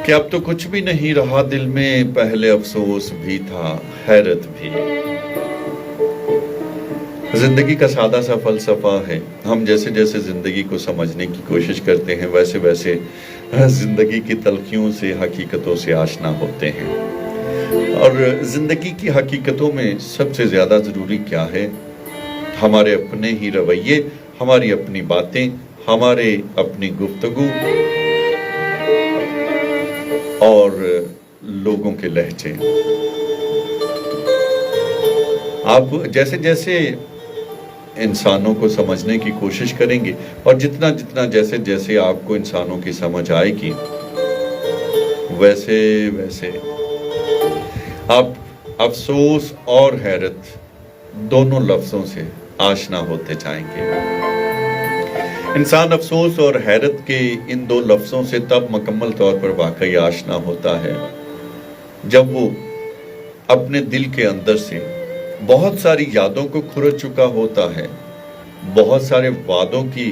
کہ اب تو کچھ بھی نہیں رہا دل میں، پہلے افسوس بھی تھا حیرت بھی۔ زندگی کا سادہ سا فلسفہ ہے، ہم جیسے جیسے زندگی کو سمجھنے کی کوشش کرتے ہیں ویسے ویسے زندگی کی تلخیوں سے، حقیقتوں سے آشنا ہوتے ہیں۔ اور زندگی کی حقیقتوں میں سب سے زیادہ ضروری کیا ہے؟ ہمارے اپنے ہی رویے، ہماری اپنی باتیں، ہمارے اپنی گفتگو اور لوگوں کے لہجے۔ آپ جیسے جیسے انسانوں کو سمجھنے کی کوشش کریں گے اور جتنا جتنا جیسے جیسے آپ کو انسانوں کی سمجھ آئے گی ویسے ویسے آپ افسوس اور حیرت دونوں لفظوں سے آشنا ہوتے جائیں گے۔ انسان افسوس اور حیرت کے ان دو لفظوں سے تب مکمل طور پر واقعی آشنا ہوتا ہے جب وہ اپنے دل کے اندر سے بہت ساری یادوں کو کھرچ چکا ہوتا ہے، بہت سارے وعدوں کی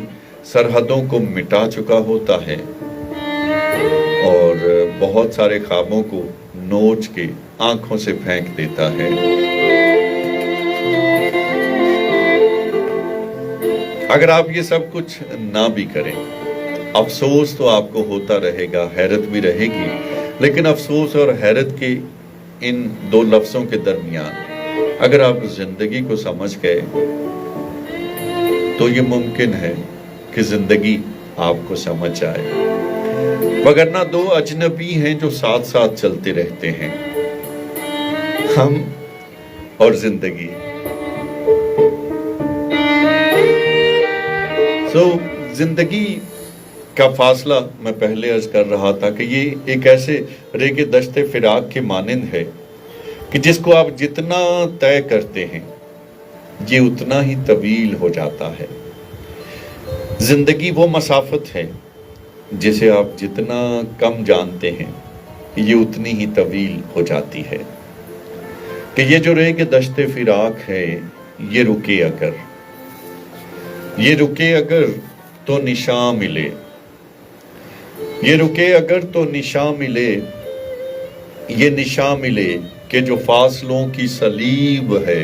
سرحدوں کو مٹا چکا ہوتا ہے اور بہت سارے خوابوں کو نوچ کے آنکھوں سے پھینک دیتا ہے۔ اگر آپ یہ سب کچھ نہ بھی کریں، افسوس تو آپ کو ہوتا رہے گا، حیرت بھی رہے گی، لیکن افسوس اور حیرت کے ان دو لفظوں کے درمیان اگر آپ زندگی کو سمجھ گئے تو یہ ممکن ہے کہ زندگی آپ کو سمجھ جائے، وگرنہ دو اجنبی ہیں جو ساتھ ساتھ چلتے رہتے ہیں، ہم اور زندگی۔ زندگی کا فاصلہ میں پہلے عرض کر رہا تھا کہ یہ ایک ایسے ریگ دشت فراق کے مانند ہے کہ جس کو آپ جتنا طے کرتے ہیں یہ اتنا ہی طویل ہو جاتا ہے۔ زندگی وہ مسافت ہے جسے آپ جتنا کم جانتے ہیں یہ اتنی ہی طویل ہو جاتی ہے، کہ یہ جو ریگ دشت فراق ہے یہ رکے اگر تو نشاں ملے، یہ رکے اگر تو نشاں ملے، یہ نشاں ملے کہ جو فاصلوں کی صلیب ہے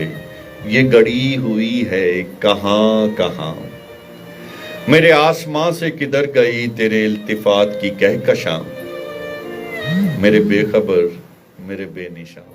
یہ گڑی ہوئی ہے کہاں کہاں۔ میرے آسماں سے کدھر گئی تیرے التفات کی کہکشاں، میرے بے خبر میرے بے نشاں۔